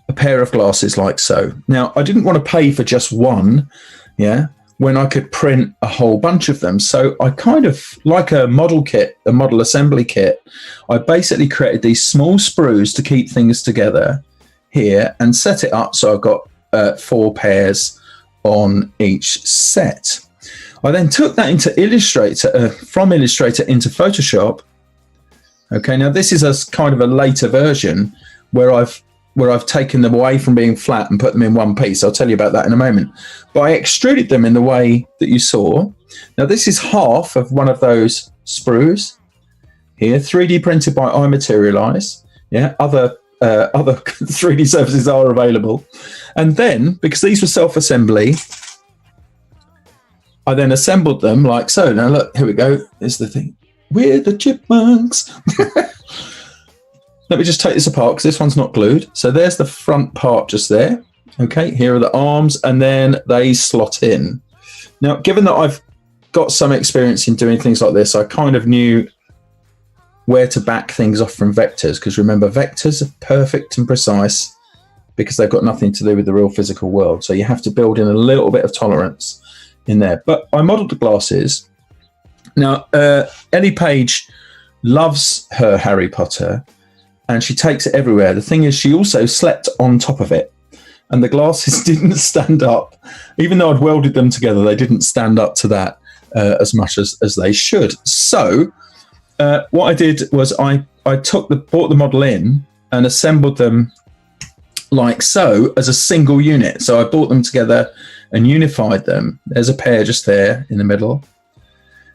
a pair of glasses like so. Now, I didn't want to pay for just one, when I could print a whole bunch of them. So I kind of, like a model kit, a model assembly kit, I basically created these small sprues to keep things together here and set it up so I've got 4 pairs on each set. I then took that into Illustrator, from Illustrator into Photoshop. Okay, now this is a kind of a later version where I've taken them away from being flat and put them in one piece. I'll tell you about that in a moment. But I extruded them in the way that you saw. Now, this is half of one of those sprues here, 3D printed by iMaterialize. Other 3D surfaces are available. And then, because these were self-assembly, I then assembled them like so. Now, look, here we go. Here's the thing. We're the chipmunks. Let me just take this apart because this one's not glued. So there's the front part just there. Okay, here are the arms, and then they slot in. Now, given that I've got some experience in doing things like this, I kind of knew where to back things off from vectors, because remember, vectors are perfect and precise because they've got nothing to do with the real physical world. So you have to build in a little bit of tolerance in there. But I modeled the glasses. Now, Ellie Page loves her Harry Potter, and she takes it everywhere. The thing is, she also slept on top of it, and the glasses didn't stand up. Even though I'd welded them together, they didn't stand up to that as much as they should. So what I did was I brought the model in and assembled them like so as a single unit. So I brought them together and unified them. There's a pair just there in the middle.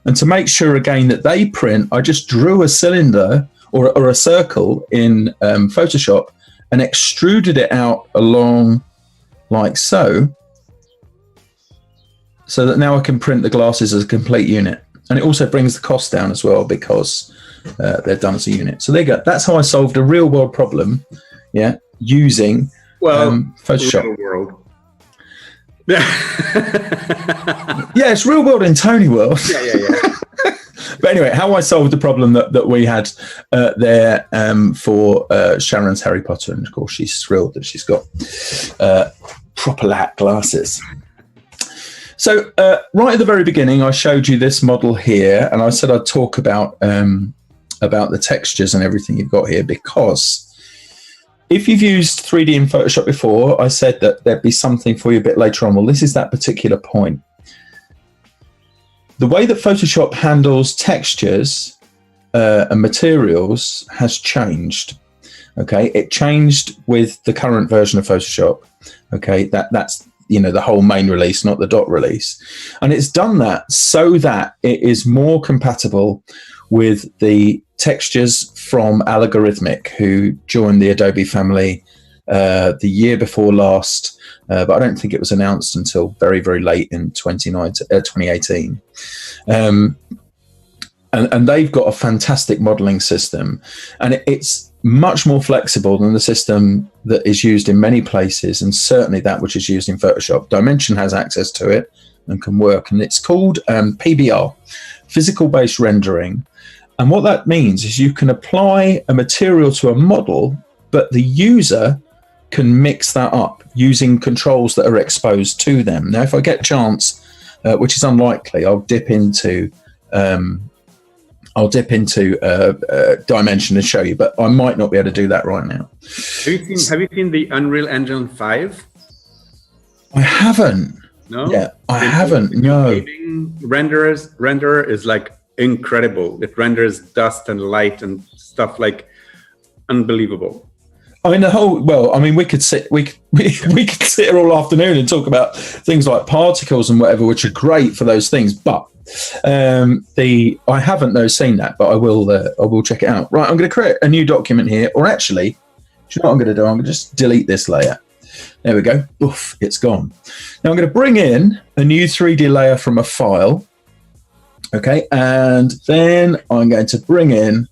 And to make sure, again, that they print, I just drew a cylinder or a circle in Photoshop and extruded it out along like so that now I can print the glasses as a complete unit. And it also brings the cost down as well because they're done as a unit. So there you go. That's how I solved a real world problem, using Photoshop. Real world. It's real world in Tony world. Yeah. But anyway, how I solved the problem that we had there for Sharon's Harry Potter, and of course she's thrilled that she's got proper lat glasses. So right at the very beginning, I showed you this model here, and I said I'd talk about the textures and everything you've got here, because if you've used 3D in Photoshop before, I said that there'd be something for you a bit later on. Well, this is that particular point. The way that Photoshop handles textures and materials has changed. Okay, it changed with the current version of Photoshop. Okay, that's the whole main release, not the dot release, and it's done that so that it is more compatible with the textures from Algorithmic, who joined the Adobe family the year before last, but I don't think it was announced until very, very late in 2018. And they've got a fantastic modeling system, and it's much more flexible than the system that is used in many places, and certainly that which is used in Photoshop. Dimension has access to it and can work, and it's called PBR, Physical Based Rendering. And what that means is you can apply a material to a model, but the user can mix that up using controls that are exposed to them. Now, if I get a chance, which is unlikely, I'll dip into Dimension and show you, but I might not be able to do that right now. Have you seen the Unreal Engine 5? I haven't. No? Yeah, I haven't. No. Renderer is like incredible. It renders dust and light and stuff like unbelievable. I mean, we could sit here all afternoon and talk about things like particles and whatever, which are great for those things. But I haven't seen that, but I will check it out. Right, I'm going to create a new document here, or actually, do you know what I'm going to do? I'm going to just delete this layer. There we go. Oof, it's gone. Now I'm going to bring in a new 3D layer from a file. Okay, and then I'm going to bring in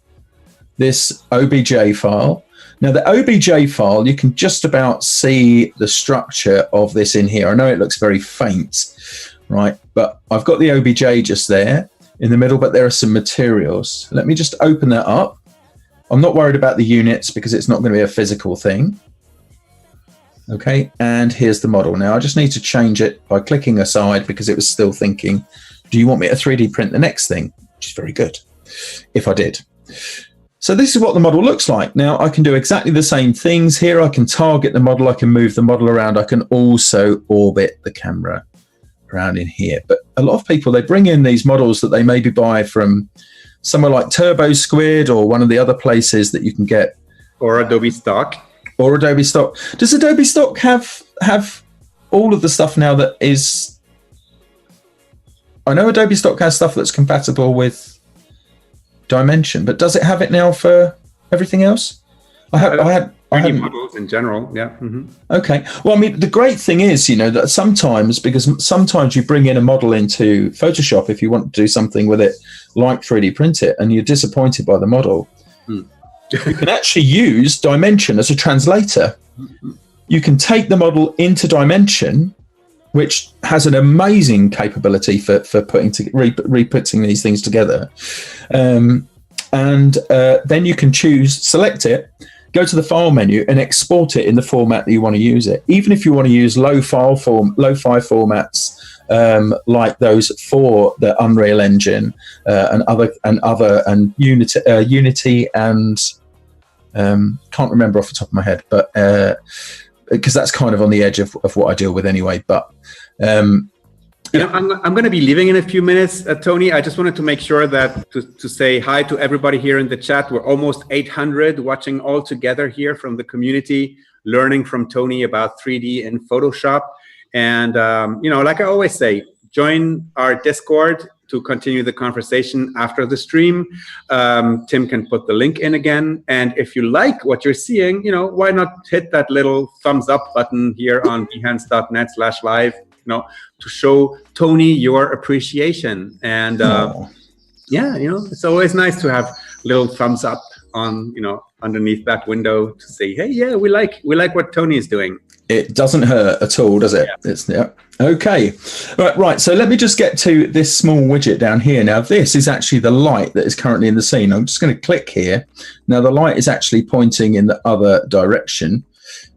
this OBJ file. Now the OBJ file, you can just about see the structure of this in here. I know it looks very faint, right? But I've got the OBJ just there in the middle, but there are some materials. Let me just open that up. I'm not worried about the units because it's not going to be a physical thing. Okay, and here's the model. Now I just need to change it by clicking aside because it was still thinking, do you want me to 3D print the next thing? Which is very good, if I did. So this is what the model looks like. Now I can do exactly the same things here. I can target the model, I can move the model around, I can also orbit the camera around in here. But a lot of people, they bring in these models that they maybe buy from somewhere like Turbo Squid or one of the other places that you can get. Or Adobe Stock. Or Adobe Stock. Does Adobe Stock have all of the stuff now that is... I know Adobe Stock has stuff that's compatible with Dimension, but does it have it now for everything else? I had models in general, yeah. Mm-hmm. Okay. Well, I mean, the great thing is, that sometimes you bring in a model into Photoshop if you want to do something with it, like 3D print it, and you're disappointed by the model. You can actually use Dimension as a translator. You can take the model into Dimension, which has an amazing capability for re-putting these things together. And then you can select it, go to the file menu and export it in the format that you want to use it. Even if you want to use low-fi formats like those for the Unreal Engine and Unity and can't remember off the top of my head, but because that's kind of on the edge of what I deal with anyway. But I'm going to be leaving in a few minutes, Tony. I just wanted to make sure that to say hi to everybody here in the chat. We're almost 800 watching all together here from the community, learning from Tony about 3D and Photoshop. And like I always say, join our Discord to continue the conversation after the stream. Tim can put the link in again. And if you like what you're seeing, why not hit that little thumbs up button here on behance.net/live, to show Tony your appreciation. And it's always nice to have little thumbs up on, underneath that window to say, hey, yeah, we like what Tony is doing. It doesn't hurt at all, does it? Yeah. Okay. Right. So let me just get to this small widget down here. Now, this is actually the light that is currently in the scene. I'm just going to click here. Now, the light is actually pointing in the other direction.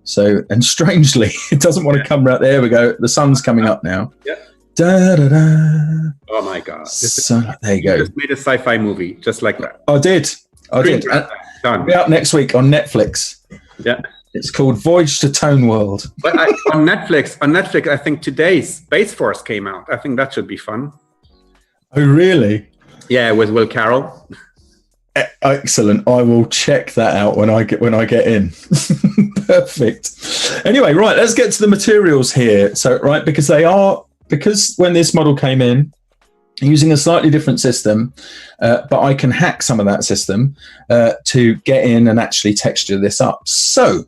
So, and strangely, it doesn't want to come right there. We go. The sun's coming up now. Yeah. Da, da, da. Oh my God. There you go. You just made a sci-fi movie just like that. I did. Done. It'll be out next week on Netflix. Yeah. It's called Voyage to Tone World. But on Netflix, I think today Space Force came out. I think that should be fun. Oh, really? Yeah, with Will Carroll. Excellent. I will check that out when I get in. Perfect. Anyway, right, let's get to the materials here. So, right, because when this model came in, using a slightly different system, but I can hack some of that system to get in and actually texture this up. So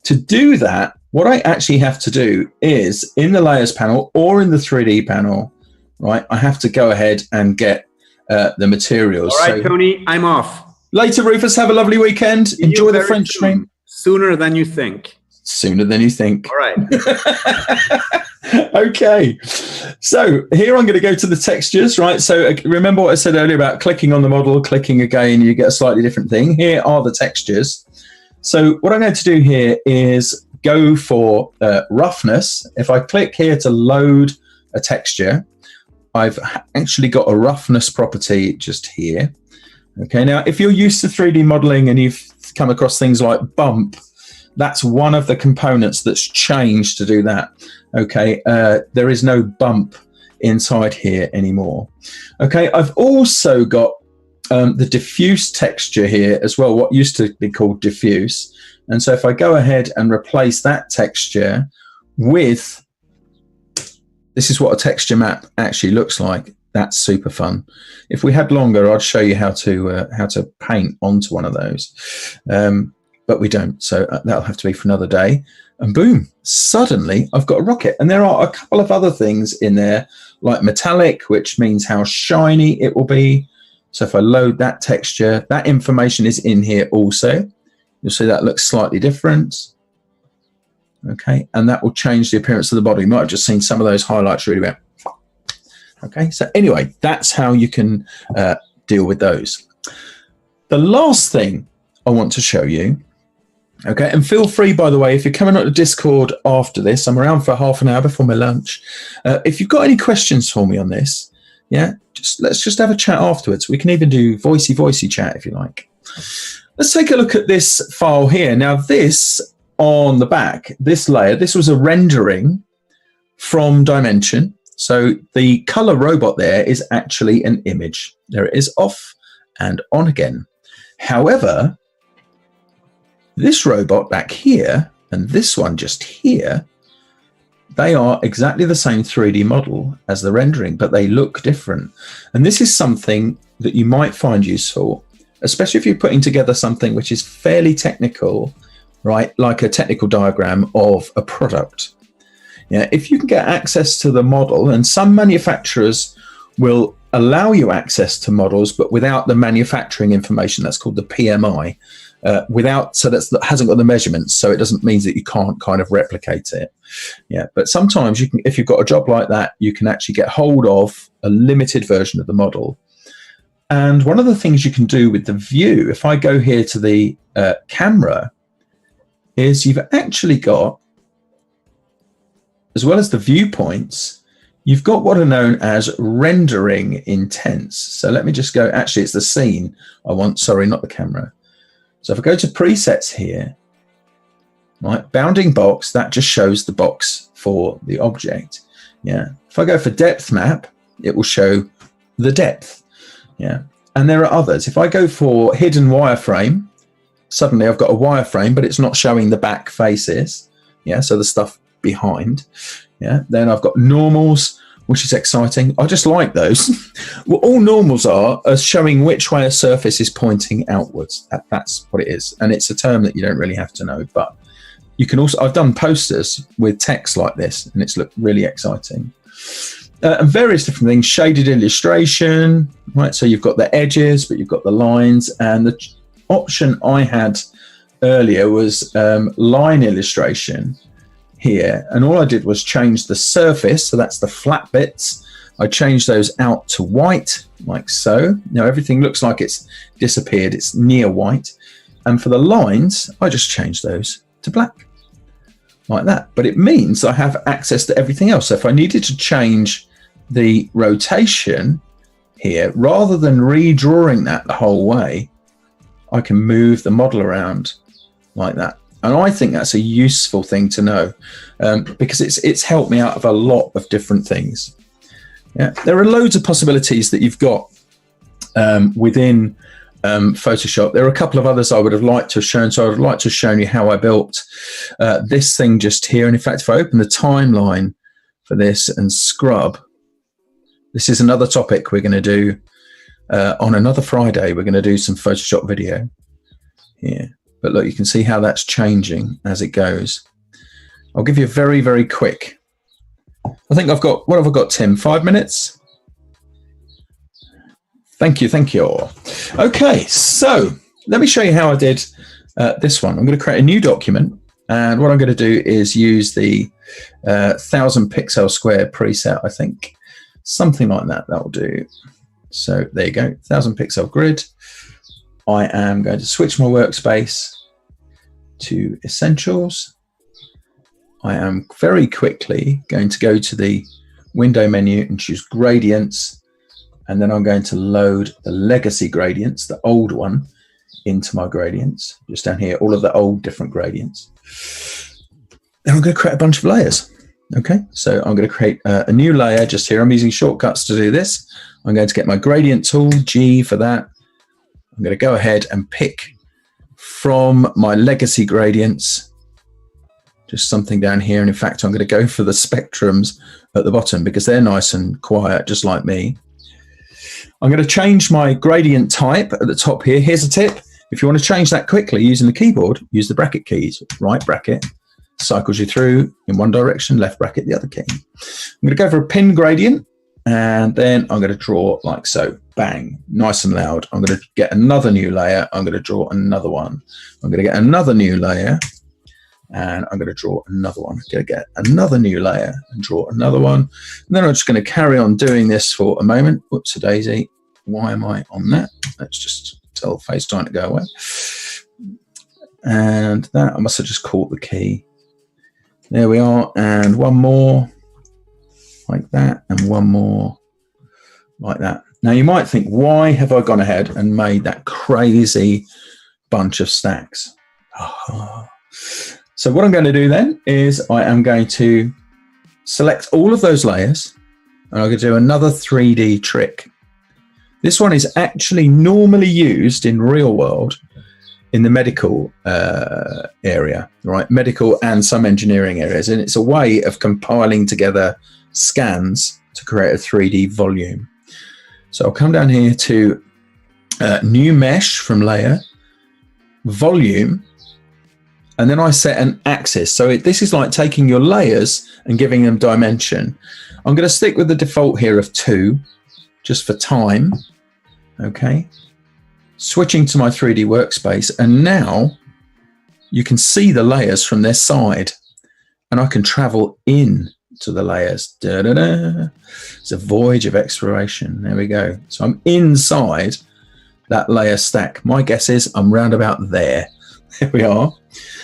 to do that, what I actually have to do is in the layers panel or in the 3D panel, right, I have to go ahead and get the materials. All right, so, Tony, I'm off. Later, Rufus. Have a lovely weekend. Enjoy the French stream. Sooner than you think. sooner than you think. All right. Okay. So here I'm going to go to the textures, right? So remember what I said earlier about clicking on the model, clicking again, you get a slightly different thing. Here are the textures. So what I'm going to do here is go for roughness. If I click here to load a texture, I've actually got a roughness property just here. Okay, now if you're used to 3D modeling and you've come across things like bump, that's one of the components that's changed to do that. Okay, there is no bump inside here anymore. Okay, I've also got the diffuse texture here as well, what used to be called diffuse. And so if I go ahead and replace that texture with, this is what a texture map actually looks like. That's super fun. If we had longer, I'd show you how to paint onto one of those, but we don't. So that'll have to be for another day. And boom, suddenly I've got a rocket. And there are a couple of other things in there, like metallic, which means how shiny it will be. So if I load that texture, that information is in here also. You'll see that looks slightly different. Okay, and that will change the appearance of the body. You might have just seen some of those highlights really well. Okay, so anyway, that's how you can deal with those. The last thing I want to show you, okay, and feel free, by the way, if you're coming on to Discord after this, I'm around for half an hour before my lunch. If you've got any questions for me on this, yeah, let's just have a chat afterwards. We can even do voicey chat if you like. Let's take a look at this file here. Now this on the back, this layer, this was a rendering from Dimension. So the color robot there is actually an image. There it is, off and on again. However, this robot back here and this one just here, they are exactly the same 3D model as the rendering, but they look different. And this is something that you might find useful, especially if you're putting together something which is fairly technical, right? Like a technical diagram of a product. Yeah, if you can get access to the model, and some manufacturers will allow you access to models, but without the manufacturing information, that's called the PMI. So that hasn't got the measurements, so it doesn't mean that you can't kind of replicate it. Yeah, but sometimes you can, if you've got a job like that, you can actually get hold of a limited version of the model. And one of the things you can do with the view, if I go here to the camera, is you've actually got, as well as the viewpoints, you've got what are known as rendering intents. So let me just go, actually it's the scene I want, sorry, not the camera. So if I go to presets here, right, bounding box, that just shows the box for the object. Yeah. If I go for depth map, it will show the depth. Yeah. And there are others. If I go for hidden wireframe, suddenly I've got a wireframe, but it's not showing the back faces. Yeah. So the stuff behind. Yeah. Then I've got normals, which is exciting. I just like those. Well, all normals are showing which way a surface is pointing outwards. That's what it is. And it's a term that you don't really have to know, but you can also, I've done posters with text like this and it's looked really exciting. And various different things, shaded illustration, right? So you've got the edges, but you've got the lines, and the option I had earlier was line illustration here, and all I did was change the surface, so that's the flat bits. I changed those out to white, like so. Now everything looks like it's disappeared, it's near white. And for the lines, I just changed those to black, like that. But it means I have access to everything else. So if I needed to change the rotation here, rather than redrawing that the whole way, I can move the model around like that. And I think that's a useful thing to know, because it's helped me out of a lot of different things. Yeah, there are loads of possibilities that you've got within Photoshop. There are a couple of others I would have liked to have shown. So I would like to have shown you how I built this thing just here. And in fact, if I open the timeline for this and scrub, this is another topic we're going to do on another Friday. We're going to do some Photoshop video here. But look, you can see how that's changing as it goes. I'll give you a very, very quick. I think I've got, what have I got, Tim? 5 minutes? Thank you, thank you. Okay, so let me show you how I did this one. I'm going to create a new document. And what I'm going to do is use the 1000 pixel square preset, I think. Something like that, that'll do. So there you go, 1000 pixel grid. I am going to switch my workspace to Essentials. I am very quickly going to go to the window menu and choose Gradients. And then I'm going to load the legacy gradients, the old one, into my gradients. Just down here, all of the old different gradients. Then I'm going to create a bunch of layers. Okay, so I'm going to create a new layer just here. I'm using shortcuts to do this. I'm going to get my gradient tool, G for that. I'm going to go ahead and pick from my legacy gradients, just something down here. And in fact, I'm going to go for the spectrums at the bottom because they're nice and quiet, just like me. I'm going to change my gradient type at the top here. Here's a tip. If you want to change that quickly using the keyboard, use the bracket keys. Right bracket cycles you through in one direction, left bracket the other key. I'm going to go for a pin gradient, and then I'm going to draw like so. Bang, nice and loud. I'm going to get another new layer. I'm going to draw another one. I'm going to get another new layer, and I'm going to draw another one. I'm going to get another new layer and draw another one. And then I'm just going to carry on doing this for a moment. Whoops a daisy. Why am I on that? Let's just tell FaceTime to go away. And that, I must have just caught the key. There we are. And one more like that, and one more like that. Now you might think, why have I gone ahead and made that crazy bunch of stacks? So what I'm going to do then is I am going to select all of those layers, and I'm going to do another 3D trick. This one is actually normally used in real world in the medical area, right? Medical and some engineering areas. And it's a way of compiling together scans to create a 3D volume. So I'll come down here to new mesh from layer, volume, and then I set an axis. So this is like taking your layers and giving them dimension. I'm going to stick with the default here of 2, just for time. Okay. Switching to my 3D workspace, and now you can see the layers from their side, and I can travel in to the layers. Da, da, da. It's a voyage of exploration. There we go. So I'm inside that layer stack. My guess is I'm round about there. There we are.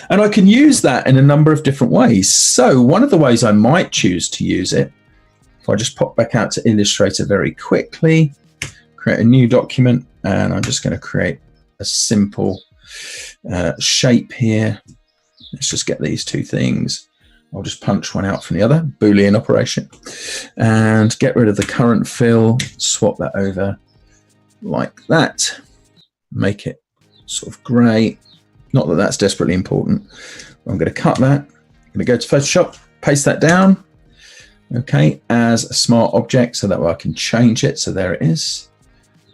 And I can use that in a number of different ways. So one of the ways I might choose to use it, if I just pop back out to Illustrator very quickly, create a new document, and I'm just going to create a simple shape here. Let's just get these two things. I'll just punch one out from the other, Boolean operation, and get rid of the current fill, swap that over like that, make it sort of grey. Not that that's desperately important. I'm going to cut that. I'm going to go to Photoshop, paste that down, okay, as a smart object, so that way I can change it. So there it is.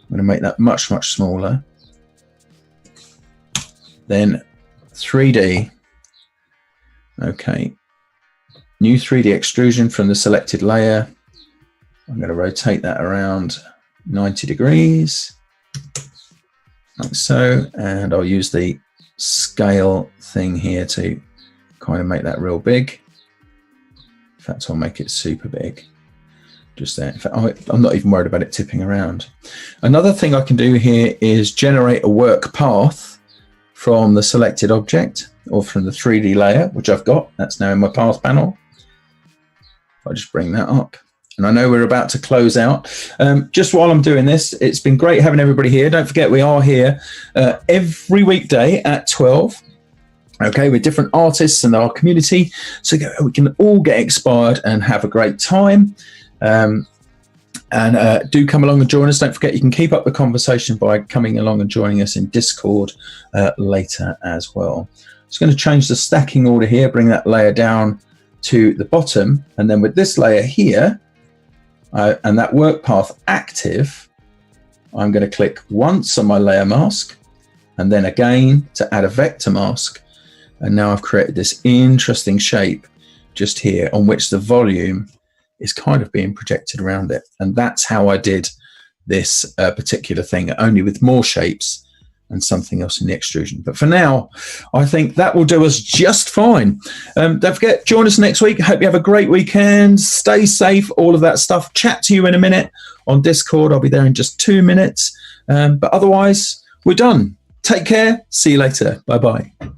I'm going to make that much, much smaller. Then 3D. Okay. New 3D extrusion from the selected layer. I'm going to rotate that around 90 degrees, like so. And I'll use the scale thing here to kind of make that real big. In fact, I'll make it super big. Just there. In fact, I'm not even worried about it tipping around. Another thing I can do here is generate a work path from the selected object or from the 3D layer, which I've got. That's now in my path panel. If I just bring that up. And I know we're about to close out. Just while I'm doing this, it's been great having everybody here. Don't forget, we are here every weekday at 12. Okay, with different artists in our community. So we can all get inspired and have a great time. Do come along and join us. Don't forget, you can keep up the conversation by coming along and joining us in Discord later as well. Just going to change the stacking order here, bring that layer down to the bottom, and then with this layer here and that work path active, I'm going to click once on my layer mask and then again to add a vector mask, and now I've created this interesting shape just here on which the volume is kind of being projected around it. And that's how I did this particular thing, only with more shapes and something else in the extrusion. But for now, I think that will do us just fine. Don't forget, join us next week. Hope you have a great weekend. Stay safe, all of that stuff. Chat to you in a minute on Discord. I'll be there in just 2 minutes. But otherwise, we're done. Take care. See you later. Bye-bye.